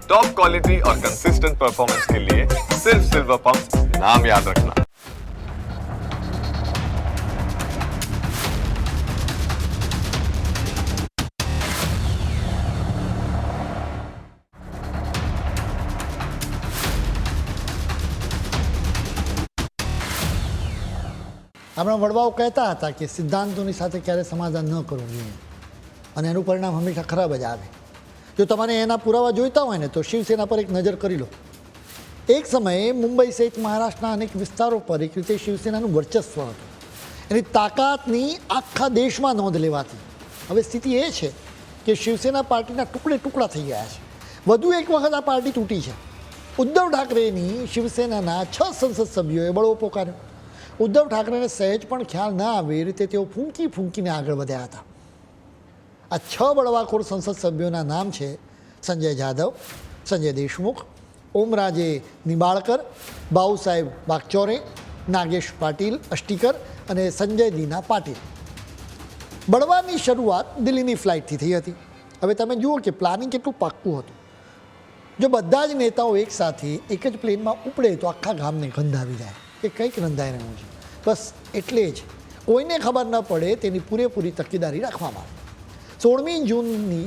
Top quality और consistent performance के लिए सिर्फ सिल्वर पंप नाम याद रखना। આપણા વડવાઓ કહેતા હતા કે સિદ્ધાંતોની સાથે ક્યારે સમાધાન ન કરવું જોઈએ અને એનું પરિણામ હંમેશા ખરાબ જ આવે. જો તમારે એના પુરાવા જોઈતા હોય ને તો શિવસેના પર એક નજર કરી લો. એક સમયે મુંબઈ સહિત મહારાષ્ટ્રના અનેક વિસ્તારો પર એક રીતે શિવસેનાનું વર્ચસ્વ હતું. એની તાકાતની આખા દેશમાં નોંધ લેવાતી. હવે સ્થિતિ એ છે કે શિવસેના પાર્ટીના ટુકડે ટુકડા થઈ ગયા છે. વધુ એક વખત આ પાર્ટી તૂટી છે. ઉદ્ધવ ઠાકરેની શિવસેનાના 6 સંસદ સભ્યોએ બળવો પોકાર્યો. ઉદ્ધવ ઠાકરેને સહેજ પણ ખ્યાલ ના આવે એ રીતે તેઓ ફૂંકીને આગળ વધ્યા હતા. આ 6 બળવાખોર સંસદ સભ્યોના નામ છે સંજય જાદવ, સંજય દેશમુખ, ઓમરાજે નિંબાળકર, બાઉસાહેબ વાકચોરે, નાગેશ પાટીલ અષ્ટીકર અને સંજય દીના પાટીલ. બળવાની શરૂઆત દિલ્હીની ફ્લાઇટથી થઈ હતી. હવે તમે જુઓ કે પ્લાનિંગ કેટલું પાક્કું હતું. જો બધા જ નેતાઓ એકસાથે એક જ પ્લેનમાં ઉપડે તો આખા ગામને ગંધ આવી જાય કે કંઈક રંધાઈ રહ્યું છે. બસ એટલે જ કોઈને ખબર ન પડે તેની પૂરેપૂરી તકેદારી રાખવામાં આવી. 16મી જૂનની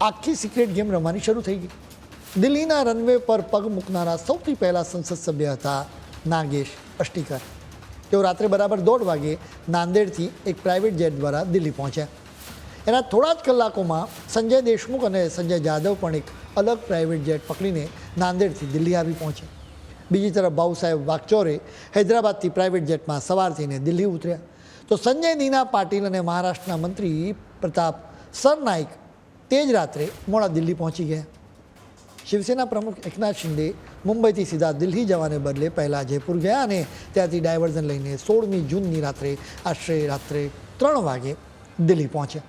આખી સિક્રેટ ગેમ રમવાની શરૂ થઈ ગઈ. દિલ્હીના રનવે પર પગ મૂકનારા સૌથી પહેલા સંસદ સભ્ય હતા નાગેશ અષ્ટીકર. તેઓ રાત્રે બરાબર 1:30 વાગે નાંદેડથી એક પ્રાઇવેટ જેટ દ્વારા દિલ્હી પહોંચ્યા. એના થોડા જ કલાકોમાં સંજય દેશમુખ અને સંજય જાદવ પણ એક અલગ પ્રાઇવેટ જેટ પકડીને નાંદેડથી દિલ્હી આવી પહોંચ્યા. બીજી તરફ બાઉસાહેબ વાકચોરે હૈદરાબાદથી પ્રાઇવેટ જેટમાં સવાર થઈને દિલ્હી ઉતર્યા. તો સંજય દીના પાટીલ અને મહારાષ્ટ્રના મંત્રી પ્રતાપ સરનાઈક તે જ રાત્રે મોડા દિલ્હી પહોંચી ગયા. શિવસેના પ્રમુખ એકનાથ શિંદે મુંબઈથી સીધા દિલ્હી જવાને બદલે પહેલાં જયપુર ગયા અને ત્યાંથી ડાયવર્ઝન લઈને 16મી જૂનની રાત્રે 3 વાગે દિલ્હી પહોંચ્યા.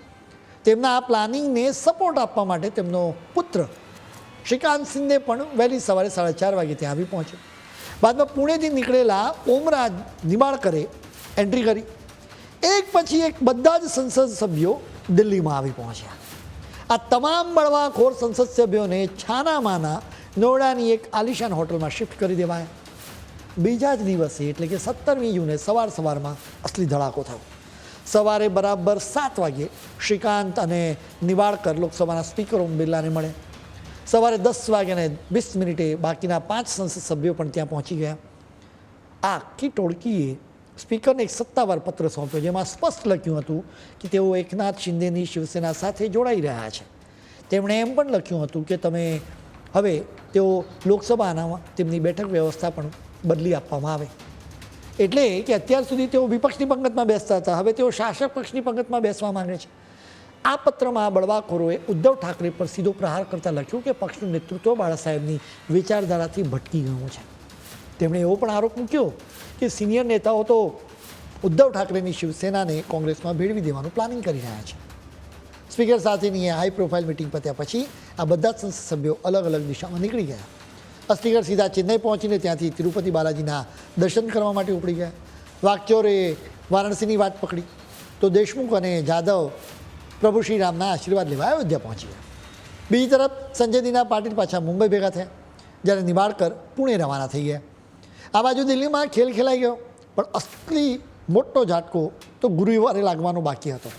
તેમના આ પ્લાનિંગને સપોર્ટ આપવા માટે તેમનો પુત્ર શ્રીકાંત શિંદે પણ વહેલી સવારે 4:30 વાગે ત્યાં આવી પહોંચ્યો. બાદમાં પુણેથી નીકળેલા ઓમરાજ નિંબાળકરે એન્ટ્રી કરી. એક પછી એક બધા જ સંસદ સભ્યો દિલ્હીમાં આવી પહોંચ્યા. આ તમામ બળવાખોર સંસદ સભ્યોને છાનામાના નોઈડાની એક આલિશાન હોટલમાં શિફ્ટ કરી દેવાયા. બીજા જ દિવસે એટલે કે 17મી જૂને સવારમાં અસલી ધડાકો થયો. સવારે બરાબર 7 વાગે શ્રીકાંત અને નિંબાળકર લોકસભાના સ્પીકર ઓમ બિરલાને મળે. સવારે 10 વાગ્યાને 20 મિનિટે બાકીના 5 સંસદ સભ્યો પણ ત્યાં પહોંચી ગયા. આ આખી ટોળકીએ સ્પીકરને એક સત્તાવાર પત્ર સોંપ્યો જેમાં સ્પષ્ટ લખ્યું હતું કે તેઓ એકનાથ શિંદેની શિવસેના સાથે જોડાઈ રહ્યા છે. તેમણે એમ પણ લખ્યું હતું કે હવે તેઓ લોકસભાના તેમની બેઠક વ્યવસ્થા પણ બદલી આપવામાં આવે. એટલે કે અત્યાર સુધી તેઓ વિપક્ષની પંગતમાં બેસતા હતા, હવે તેઓ શાસક પક્ષની પંગતમાં બેસવા માંગે છે. આ પત્રમાં બળવાખોરોએ ઉદ્ધવ ઠાકરે પર સીધો પ્રહાર કરતાં લખ્યું કે પક્ષનું નેતૃત્વ બાળા સાહેબની વિચારધારાથી ભટકી ગયું છે. તેમણે એવો પણ આરોપ મૂક્યો કે સિનિયર નેતાઓ તો ઉદ્ધવ ઠાકરેની શિવસેનાને કોંગ્રેસમાં ભેળવી દેવાનું પ્લાનિંગ કરી રહ્યા છે. સ્પીકર સાથેની હાઈ પ્રોફાઇલ મિટિંગ પત્યા પછી આ બધા જ સંસદ સભ્યો અલગ અલગ દિશામાં નીકળી ગયા. સ્પીકર સીધા ચેન્નઈ પહોંચીને ત્યાંથી તિરુપતિ બાલાજીના દર્શન કરવા માટે ઉપડી ગયા. વાકચોરે વારાણસીની વાત પકડી તો દેશમુખ અને જાદવ પ્રભુ શ્રીરામના આશીર્વાદ લેવા અયોધ્યા પહોંચી ગયા. બીજી તરફ સંજય દીના પાટીલ પાછા મુંબઈ ભેગા થયા, જ્યારે નિંબાળકર પુણે રવાના થઈ ગયા. આ બાજુ દિલ્હીમાં ખેલ ખેલાઈ ગયો, પણ અસલી મોટો ઝાટકો તો ગુરુવારે લાગવાનો બાકી હતો.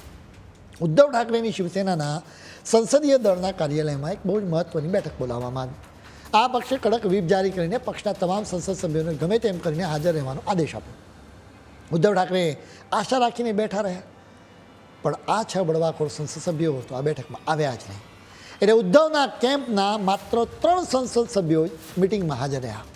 ઉદ્ધવ ઠાકરેની શિવસેનાના સંસદીય દળના કાર્યાલયમાં એક બહુ જ મહત્ત્વની બેઠક બોલાવવામાં આવી. આ પક્ષે કડક વ્હીપ જારી કરીને પક્ષના તમામ સંસદ સભ્યોને ગમે તેમ કરીને હાજર રહેવાનો આદેશ આપ્યો. ઉદ્ધવ ઠાકરે આશા રાખીને બેઠા રહ્યા, પણ આ 6 બળવાખોર સંસદ સભ્યો તો આ બેઠકમાં આવ્યા જ નહીં. એટલે ઉદ્ધવના કેમ્પના માત્ર 3 સંસદ સભ્યો મિટિંગમાં હાજર રહ્યા.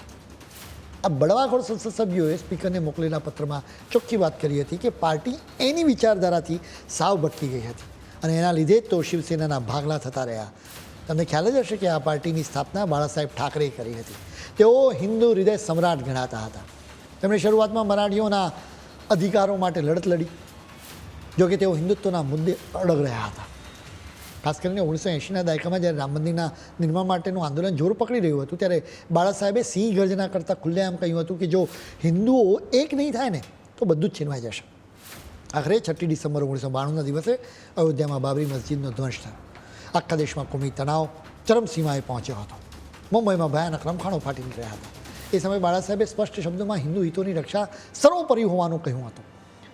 આ બળવાખોર સંસદ સભ્યોએ સ્પીકરને મોકલેલા પત્રમાં ચોખ્ખી વાત કરી હતી કે પાર્ટી એની વિચારધારાથી સાવ ભટકી ગઈ હતી અને એના લીધે જ તો શિવસેનાના ભાગલા થતા રહ્યા. તમને ખ્યાલ જ હશે કે આ પાર્ટીની સ્થાપના બાળાસાહેબ ઠાકરેએ કરી હતી. તેઓ હિન્દુ હૃદય સમ્રાટ ગણાતા હતા. તેમણે શરૂઆતમાં મરાઠીઓના અધિકારો માટે લડત લડી, જોકે તેઓ હિન્દુત્વના મુદ્દે અડગ રહ્યા હતા. ખાસ કરીને 1980ના દાયકામાં જ્યારે રામ મંદિરના નિર્માણ માટેનું આંદોલન જોર પકડી રહ્યું હતું ત્યારે બાળા સાહેબે સિંહ ગર્જના કરતાં ખુલ્લેઆમ કહ્યું હતું કે જો હિન્દુઓ એક નહીં થાય ને તો બધું જ છીનવાઈ જશે. આખરે 6 ડિસેમ્બર 1992ના દિવસે અયોધ્યામાં બાબરી મસ્જિદનો ધ્વંસ થયો. આખા દેશમાં કોમી તણાવ ચરમસીમાએ પહોંચ્યો હતો. મુંબઈમાં ભયાનક રમખાણો ફાટી નીકળ્યા હતા. એ સમયે બાળા સાહેબે સ્પષ્ટ શબ્દોમાં હિન્દુ હિતોની રક્ષા સર્વોપરી હોવાનું કહ્યું હતું.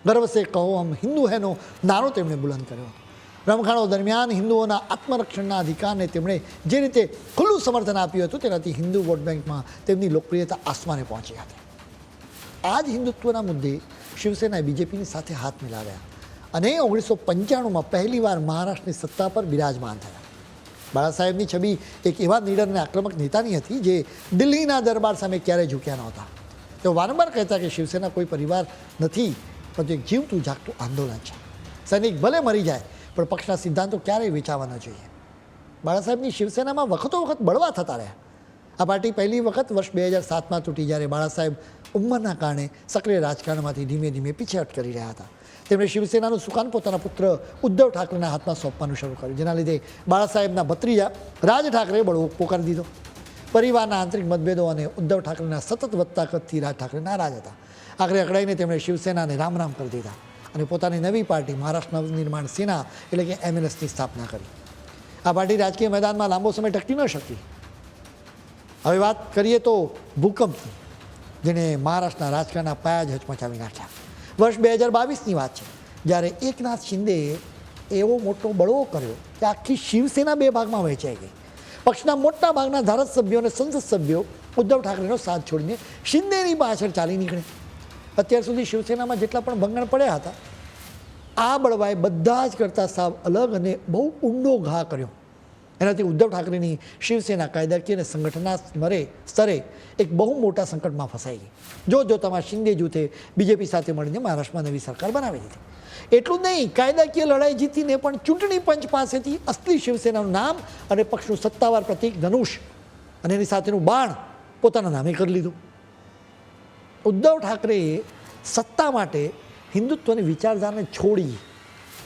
ગર્વ સે કહો હમ હિન્દુ હેનો નારો તેમણે બુલંદ કર્યો હતો. રમખાણો દરમિયાન હિન્દુઓના આત્મરક્ષણના અધિકારને તેમણે જે રીતે ખુલ્લું સમર્થન આપ્યું હતું તેનાથી હિન્દુ વોટ બેંકમાં તેમની લોકપ્રિયતા આસમાને પહોંચી હતી. આ જ હિન્દુત્વના મુદ્દે શિવસેનાએ બીજેપીની સાથે હાથ મિલાવ્યા અને 1995માં પહેલીવાર મહારાષ્ટ્રની સત્તા પર બિરાજમાન થયા. બાળા સાહેબની છબી એક એવા નીડર અને આક્રમક નેતાની હતી જે દિલ્હીના દરબાર સામે ક્યારેય ઝૂક્યા નહોતા. તેઓ વારંવાર કહેતા કે શિવસેના કોઈ પરિવાર નથી, પરંતુ એક જીવતું જાગતું આંદોલન છે. સૈનિક ભલે મરી જાય પણ પક્ષના સિદ્ધાંતો ક્યારેય વેચાવા ન જોઈએ. બાળા સાહેબની શિવસેનામાં વખતો વખત બળવા થતા રહ્યા. આ પાર્ટી પહેલી વખત વર્ષ 2007માં તૂટી જ્યારે બાળા સાહેબ ઉંમરના કારણે સક્રિય રાજકારણમાંથી ધીમે ધીમે પીછેહટ કરી રહ્યા હતા. તેમણે શિવસેનાનું સુકાન પોતાના પુત્ર ઉદ્ધવ ઠાકરેના હાથમાં સોંપવાનું શરૂ કર્યું, જેના લીધે બાળા સાહેબના ભત્રીજા રાજ ઠાકરે બળવો પોકારી દીધો. પરિવારના આંતરિક મતભેદો અને ઉદ્ધવ ઠાકરેના સતત વધતા કદથી રાજ ઠાકરે નારાજ હતા. આખરે અકળાઈને તેમણે શિવસેનાને રામ રામ કરી દીધા અને પોતાની નવી પાર્ટી મહારાષ્ટ્ર નવનિર્માણ સેના એટલે કે MNSની સ્થાપના કરી. આ પાર્ટી રાજકીય મેદાનમાં લાંબો સમય ટકી ન શકી. હવે વાત કરીએ તો ભૂકંપની, જેણે મહારાષ્ટ્રના રાજકારણના પાયા જ હચમચાવી નાખ્યા. વર્ષ 2022ની વાત છે, જ્યારે એકનાથ શિંદેએ એવો મોટો બળવો કર્યો કે આખી શિવસેના બે ભાગમાં વહેંચાઈ ગઈ. પક્ષના મોટા ભાગના ધારાસભ્યો અને સંસદ સભ્યો ઉદ્ધવ ઠાકરેનો સાથ છોડીને શિંદેની પાછળ ચાલી નીકળે. અત્યાર સુધી શિવસેનામાં જેટલા પણ ભંગણ પડ્યા હતા, આ બળવાએ બધા જ કરતાં સાવ અલગ અને બહુ ઊંડો ઘા કર્યો. એનાથી ઉદ્ધવ ઠાકરેની શિવસેના કાયદાકીય અને સંગઠનના સ્તરે એક બહુ મોટા સંકટમાં ફસાઈ ગઈ. જોતજોતામાં શિંદે જૂથે બીજેપી સાથે મળીને મહારાષ્ટ્રમાં નવી સરકાર બનાવી દીધી. એટલું જ નહીં, કાયદાકીય લડાઈ જીતીને પણ ચૂંટણી પંચ પાસેથી અસલી શિવસેનાનું નામ અને પક્ષનું સત્તાવાર પ્રતીક ધનુષ અને એની સાથેનું બાણ પોતાના નામે કરી લીધું. ઉદ્ધવ ઠાકરેએ સત્તા માટે હિન્દુત્વની વિચારધારાને છોડી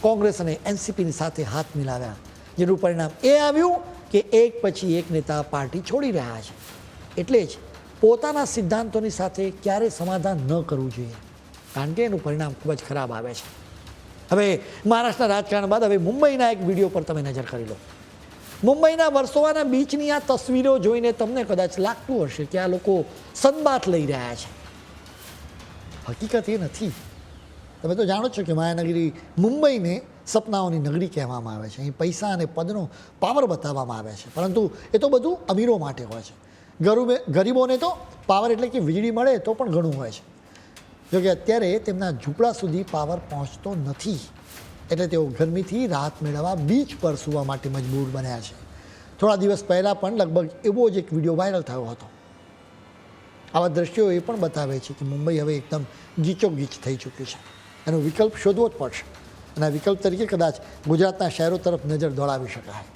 કોંગ્રેસ અને NCPની સાથે હાથ મિલાવ્યા, જેનું પરિણામ એ આવ્યું કે એક પછી એક નેતા પાર્ટી છોડી રહ્યા છે. એટલે જ પોતાના સિદ્ધાંતોની સાથે ક્યારેય સમાધાન ન કરવું જોઈએ, કારણ કે એનું પરિણામ ખૂબ જ ખરાબ આવે છે. હવે મહારાષ્ટ્રના રાજકારણ બાદ હવે મુંબઈના એક વિડીયો પર તમે નજર કરી લો. મુંબઈના વર્સોવાના બીચની આ તસવીરો જોઈને તમને કદાચ લાગતું હશે કે આ લોકો સનબાથ લઈ રહ્યા છે. હકીકત એ નથી. તમે તો જાણો છો કે માયાનગરી મુંબઈને સપનાઓની નગરી કહેવામાં આવે છે. અહીં પૈસા અને પદનો પાવર બતાવવામાં આવે છે, પરંતુ એ તો બધું અમીરો માટે હોય છે. ગરીબોને તો પાવર એટલે કે વીજળી મળે તો પણ ઘણું હોય છે. જોકે અત્યારે તેમના ઝૂંપડા સુધી પાવર પહોંચતો નથી, એટલે તેઓ ગરમીથી રાહત મેળવવા બીચ પર સૂવા માટે મજબૂર બન્યા છે. થોડા દિવસ પહેલાં પણ લગભગ એવો જ એક વિડીયો વાયરલ થયો હતો. આવા દ્રશ્યો એ પણ બતાવે છે કે મુંબઈ હવે એકદમ ગીચોગીચ થઈ ચૂક્યું છે. એનો વિકલ્પ શોધવો જ પડશે અને આ વિકલ્પ તરીકે કદાચ ગુજરાતના શહેરો તરફ નજર દોડાવી શકાય.